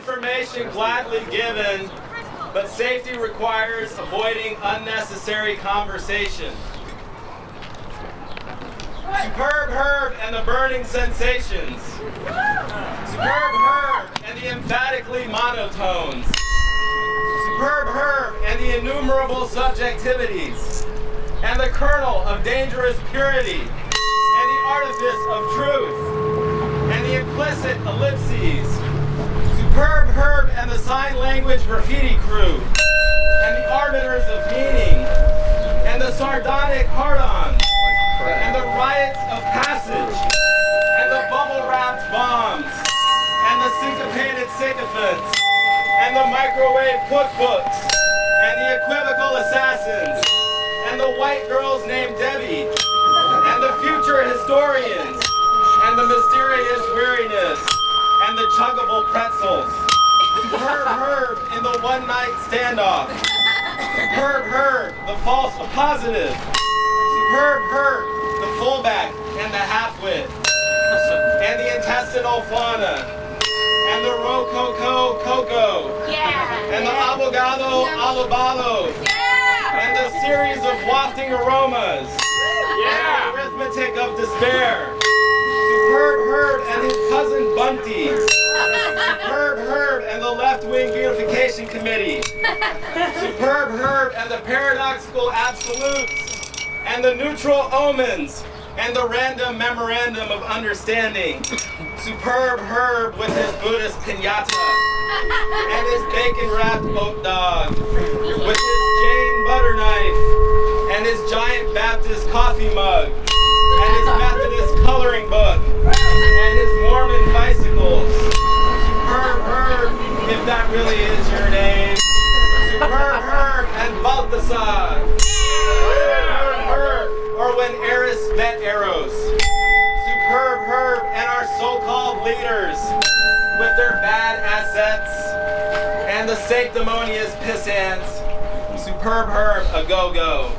Information gladly given, but safety requires avoiding unnecessary conversation. Superb Herb and the burning sensations. Superb Herb and the emphatically monotones. Superb Herb and the innumerable subjectivities. And the kernel of dangerous purity. And the artifice of truth. And the implicit ellipses. Superb Herb and the sign language graffiti crew. And the arbiters of meaning. And the sardonic hard-ons. And the riots of passage, and the bubble-wrapped bombs, and the syncopated sycophants, and the microwave cookbooks, and the equivocal assassins, and the white girls named Debbie, and the future historians, and the mysterious weariness, and the chuggable pretzels. Superb Herb in the one-night standoff. Superb Herb, the false positive. Superb Herb, the fullback and the half-wit, and the intestinal fauna, and the rococo cocoa, and the abogado alobalo, and the series of wafting aromas, and the arithmetic of despair. Superb Herb and his cousin Bunty. Superb Herb and the left-wing beautification committee. Superb Herb and the paradoxical absolutes. And the neutral omens, and the random memorandum of understanding. Superb Herb with his Buddhist piñata, and his bacon-wrapped oat dog, with his Jane butter knife, and his giant Baptist coffee mug, and his Methodist coloring book, and his Mormon bicycles. Superb Herb, if that really is your name. Superb Herb and Baltazar. Superb Herb, or when Eris met Eros. Superb Herb and our so-called leaders with their bad assets and the sanctimonious pissants. Superb Herb, a go-go.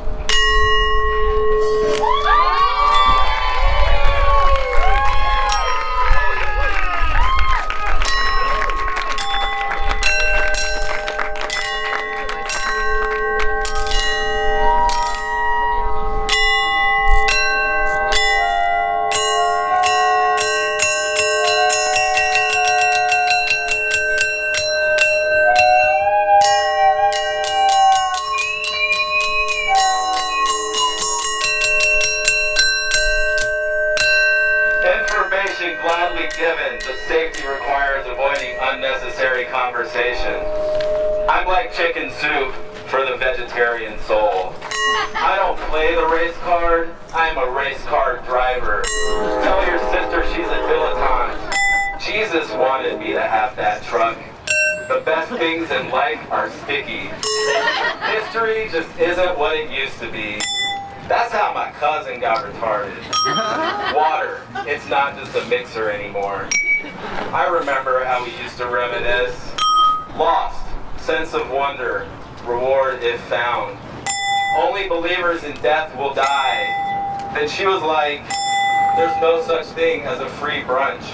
Gladly given, but safety requires avoiding unnecessary conversation. I'm like chicken soup for the vegetarian soul. I don't play the race card, I'm a race card driver. Tell your sister she's a dilettante. Jesus wanted me to have that truck. The best things in life are sticky. History just isn't what it used to be. That's how my cousin got retarded. Water, it's not just a mixer anymore. I remember how we used to reminisce. Lost, sense of wonder, reward if found. Only believers in death will die. Then she was like, there's no such thing as a free brunch.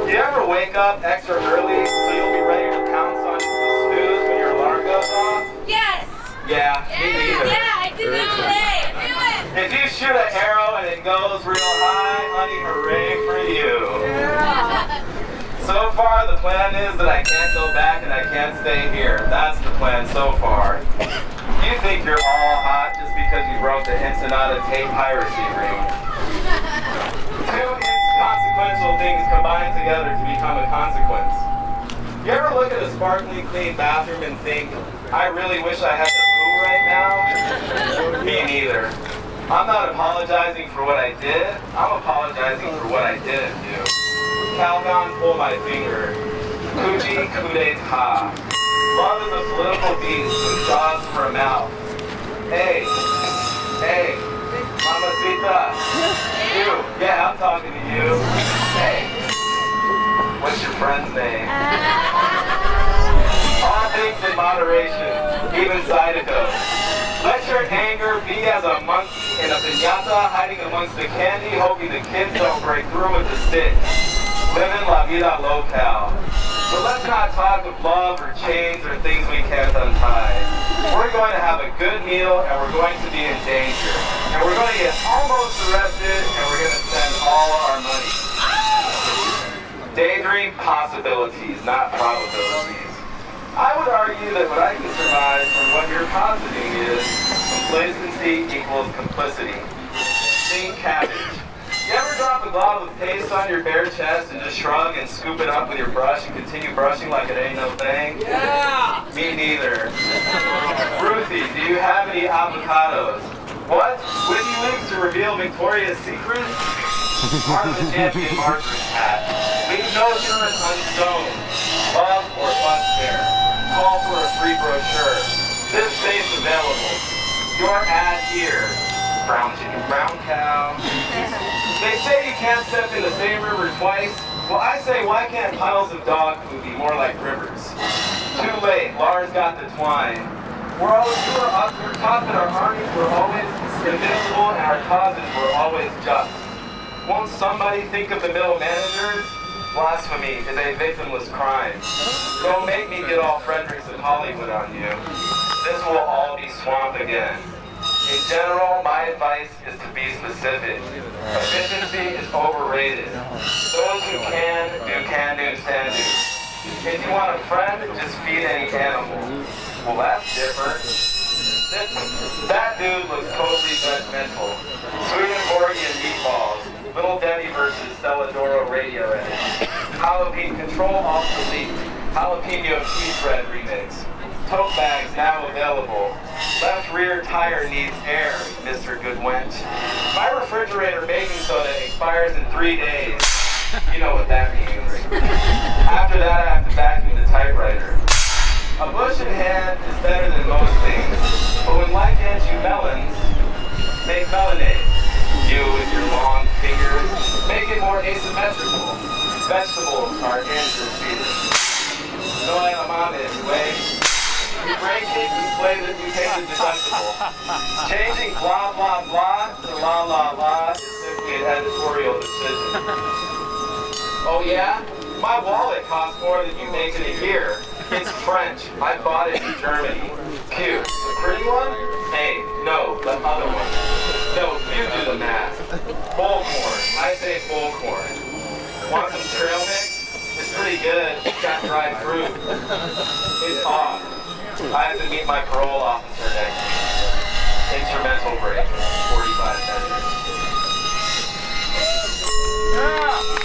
Do you ever wake up extra early so you'll be ready to pounce on the snooze when your alarm goes off? Yes! Yeah, me neither. Yeah, I do that today. I do it. If you shoot an arrow and it goes real high, honey, hooray for you. Yeah. So far, the plan is that I can't go back and I can't stay here. That's the plan so far. You think you're all hot just because you broke the Ensenada tape piracy ring. Two inconsequential things combine together to become a consequence. You ever look at a sparkling clean bathroom and think, I really wish I had the poo right now? Me neither. I'm not apologizing for what I did, I'm apologizing for what I didn't do. Calgon, pull my finger. Kuji kudeta. Love is a political beast with jaws for a mouth. Hey, hey, mamacita. You, yeah, I'm talking to you. Hey, what's your friend's name? All things in moderation, even Zydeco. Let your anger be as a monkey in a piñata hiding amongst the candy, hoping the kids don't break through with the stick. Living la vida local. But let's not talk of love or chains or things we can't untie. We're going to have a good meal and we're going to be in danger. And we're going to get almost arrested and we're going to spend all our money. Daydream possibilities, not probabilities. I would argue that what I can surmise from what you're positing is complacency equals complicity. Think cabbage. You ever drop a glob of paste on your bare chest and just shrug and scoop it up with your brush and continue brushing like it ain't no thing? Yeah! Me neither. Ruthie, do you have any avocados? What? WikiLeaks to reveal Victoria's Secret? Part of the champion marcher's hat. Leave no assurance unstoned. Love or bust there. Call for a free brochure. This space available. Your ad here. Brown chicken, brown cow. They say you can't step in the same river twice. Well, I say, why can't piles of dog food be more like rivers? Too late, Lars got the twine. We're taught that our armies were always invincible and our causes were always just. Won't somebody think of the middle managers? Blasphemy is a victimless crime. Don't make me get all Fredericks of Hollywood on you. This will all be swamp again. In general, my advice is to be specific. Efficiency is overrated. Those who can do. If you want a friend, just feed any animal. Well, that's different. That dude looks totally judgmental. Swedenborgian meatballs. Little Debbie versus Celadoro radio edit. Jalapeno Control Alt Delete. Jalapeno cheese bread remix. Tote bags now available. Left rear tire needs air, Mr. Goodwench. My refrigerator baking soda expires in 3 days. You know what that means. After that, I have to vacuum the typewriter. A bush in hand is better than most things. But when life hands you melons, make melonade. You with your long fingers, make it more asymmetrical. Vegetables are interceded. No amount anyway. You break it, you play that you take the deductible. Changing blah blah blah to la la la is simply an editorial decision. Oh yeah? My wallet costs more than you make in a year. It's French. I bought it in Germany. Cute. The pretty one? Hey, no, the other one. No, you do the math. Bullcorn. I say bullcorn. Want some trail mix? It's pretty good. It's got dried fruit. It's off. I have to meet my parole officer next week. Instrumental break. 45 minutes. Yeah.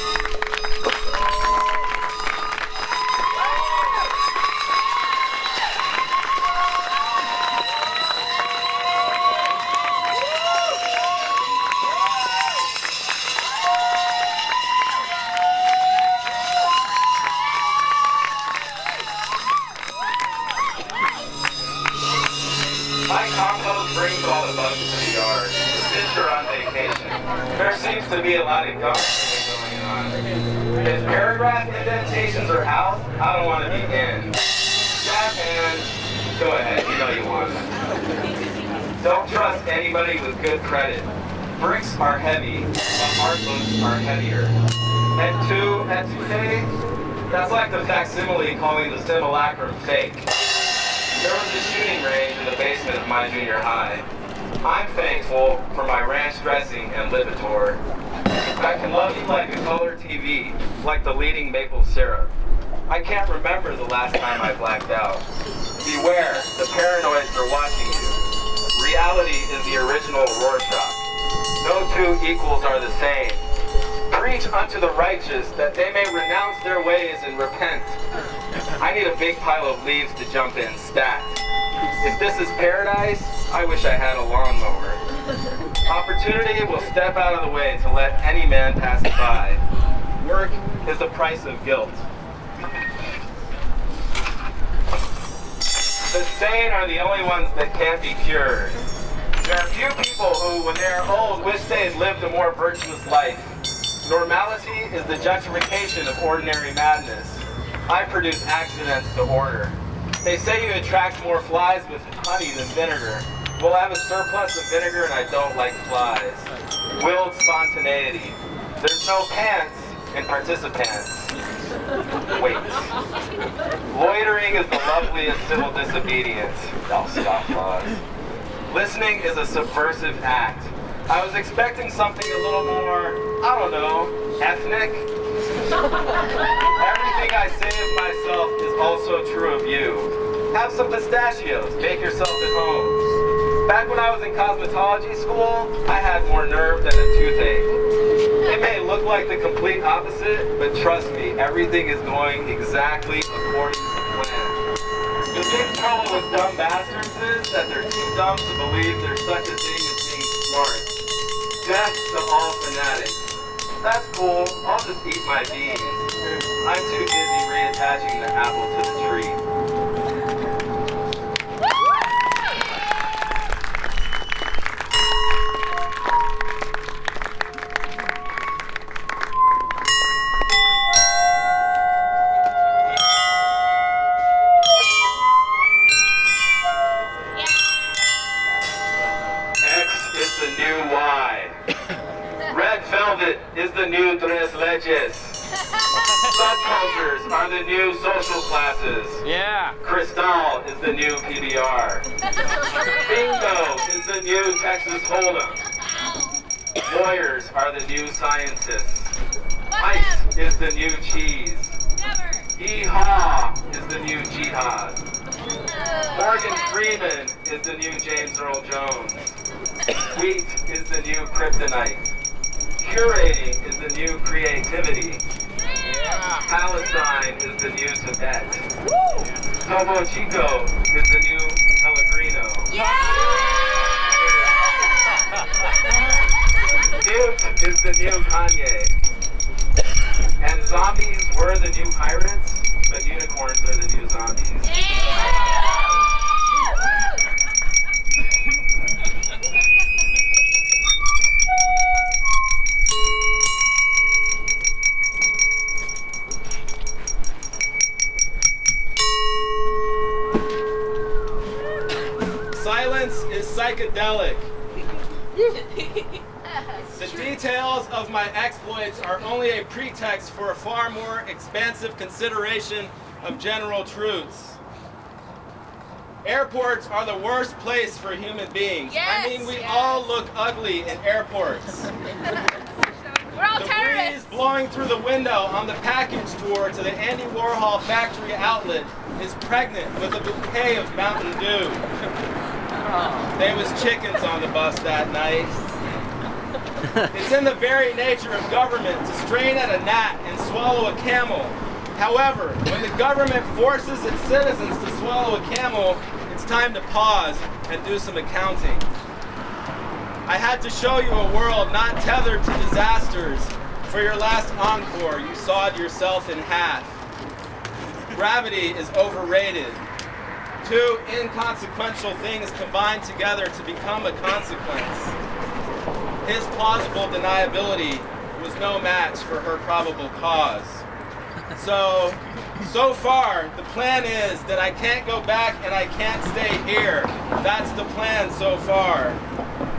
My compost brings all the bugs to the yard. Since you're on vacation, there seems to be a lot of government going on. If paragraph indentations are out, I don't want to be in. Jazz hands, go ahead, you know you want it. Don't trust anybody with good credit. Bricks are heavy, but art books are heavier. Etouffee, that's like the facsimile calling the simulacrum fake. There was a shooting range in the basement of my junior high. I'm thankful for my ranch dressing and Lipitor. I can love you like a color TV, like the leading maple syrup. I can't remember the last time I blacked out. Beware, the paranoids are watching you. Reality is the original Rorschach. No two equals are the same. Preach unto the righteous that they may renounce their ways and repent. I need a big pile of leaves to jump in, stacked. If this is paradise, I wish I had a lawnmower. Opportunity will step out of the way to let any man pass it by. Work is the price of guilt. The sane are the only ones that can't be cured. There are few people who, when they are old, wish they had lived a more virtuous life. Normality is the gentrification of ordinary madness. I produce accidents to order. They say you attract more flies with honey than vinegar. Well, I have a surplus of vinegar and I don't like flies. Willed spontaneity. There's no pants in participants. Wait. Listening is the loveliest civil disobedience. Thou scofflaws. Listening is a subversive act. I was expecting something a little more, I don't know, ethnic. Everything I say of myself is also true of you. Have some pistachios, bake yourself at home. Back when I was in cosmetology school, I had more nerve than a toothache. It may look like the complete opposite, but trust me, everything is going exactly according to plan. The big trouble with dumb bastards is that they're too dumb to believe there's such a thing as being smart. Death to all fanatics. That's cool, I'll just eat my beans. I'm too busy reattaching the apple to the tree. Is the new tres leches. Subcultures are the new social classes. Yeah. Cristal is the new PBR. Bingo is the new Texas Hold'em. Lawyers are the new scientists. Ice is the new cheese. Yeehaw is the new jihad. Morgan Freeman is the new James Earl Jones. Wheat is the new kryptonite. Curating is the new creativity. Yeah. Palestine is the new Tibet. Topo Chico is the new Pellegrino. Yeah! Duke is the new Kanye. And zombies were the new pirates, but unicorns are the new zombies. Yeah! Silence is psychedelic. The details of my exploits are only a pretext for a far more expansive consideration of general truths. Airports are the worst place for human beings. Yes, I mean, we all look ugly in airports. We're all The terrorists. breeze blowing through the window on the package tour to the Andy Warhol factory outlet is pregnant with a bouquet of Mountain Dew. There was chickens on the bus that night. It's in the very nature of government to strain at a gnat and swallow a camel. However, when the government forces its citizens to swallow a camel, it's time to pause and do some accounting. I had to show you a world not tethered to disasters. For your last encore, you sawed yourself in half. Gravity is overrated. Two inconsequential things combine together to become a consequence. His plausible deniability was no match for her probable cause. So far, the plan is that I can't go back and I can't stay here. That's the plan so far.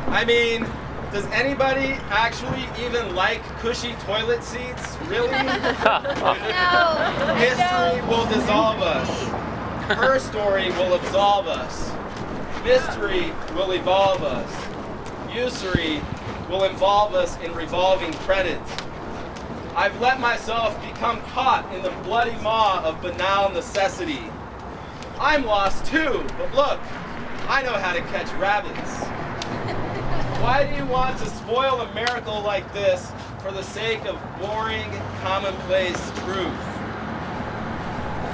I mean, does anybody actually even like cushy toilet seats? Really? No. History will dissolve us. Her story will absolve us. Mystery will evolve us. Usury will involve us in revolving credit. I've let myself become caught in the bloody maw of banal necessity. I'm lost too, but look, I know how to catch rabbits. Why do you want to spoil a miracle like this for the sake of boring, commonplace truth?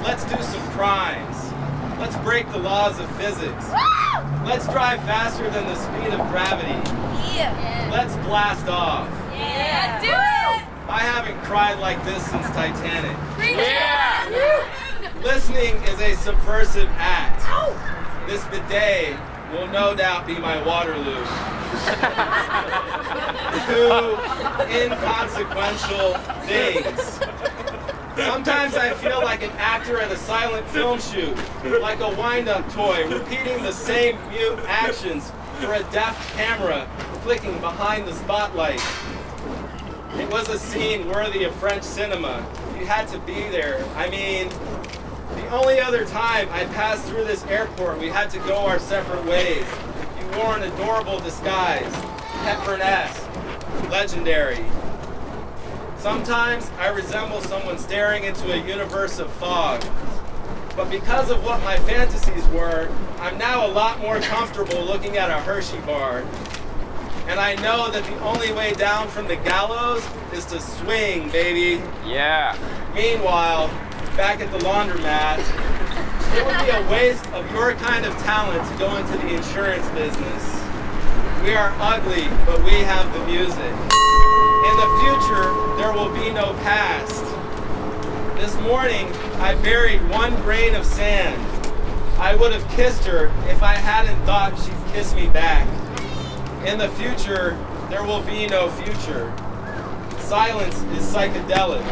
Let's do some crimes. Let's break the laws of physics. Let's drive faster than the speed of gravity. Yeah. Let's blast off. Yeah. Do it. I haven't cried like this since Titanic. Yeah. Listening is a subversive act. This bidet will no doubt be my Waterloo. Two inconsequential things. Sometimes I feel like an actor at a silent film shoot, like a wind-up toy, repeating the same mute actions for a deaf camera clicking behind the spotlight. It was a scene worthy of French cinema. You had to be there. I mean, the The only other time I passed through this airport, we had to go our separate ways. You wore an adorable disguise, Hepburn-esque, legendary. Sometimes I resemble someone staring into a universe of fog. But because of what my fantasies were, I'm now a lot more comfortable looking at a Hershey bar. And I know that the only way down from the gallows is to swing, baby. Yeah. Meanwhile, back at the laundromat, it would be a waste of your kind of talent to go into the insurance business. We are ugly, but we have the music. In the future, there will be no past. This morning, I buried one grain of sand. I would have kissed her if I hadn't thought she'd kiss me back. In the future, there will be no future. Silence is psychedelic.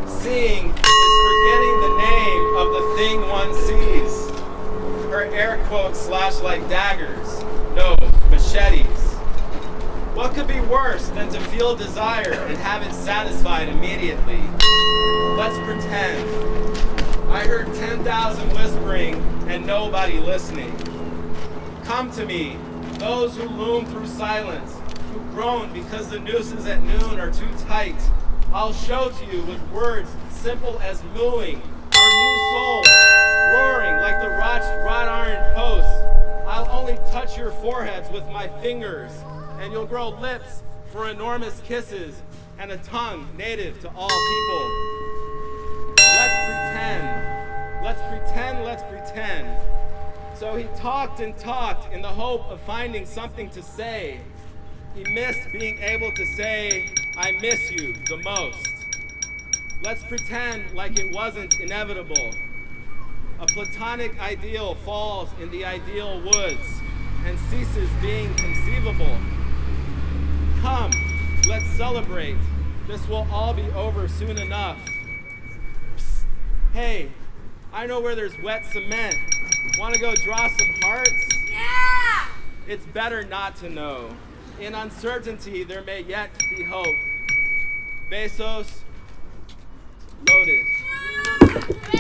Seeing is forgetting the name of the thing one sees. Her air quotes slash like daggers. No, machetes. What could be worse than to feel desire and have it satisfied immediately? Let's pretend. I heard 10,000 whispering and nobody listening. Come to me, those who loom through silence, who groan because the nooses at noon are too tight. I'll show to you with words simple as mooing, our new souls, roaring like the wrought iron posts. I'll only touch your foreheads with my fingers, and you'll grow lips for enormous kisses and a tongue native to all people. Let's pretend, let's pretend, let's pretend. So he talked and talked in the hope of finding something to say. He missed being able to say, I miss you the most. Let's pretend like it wasn't inevitable. A platonic ideal falls in the ideal woods and ceases being conceivable. Come, let's celebrate. This will all be over soon enough. Psst. Hey, I know where there's wet cement. Want to go draw some hearts? Yeah! It's better not to know. In uncertainty, there may yet be hope. Besos, Lotus.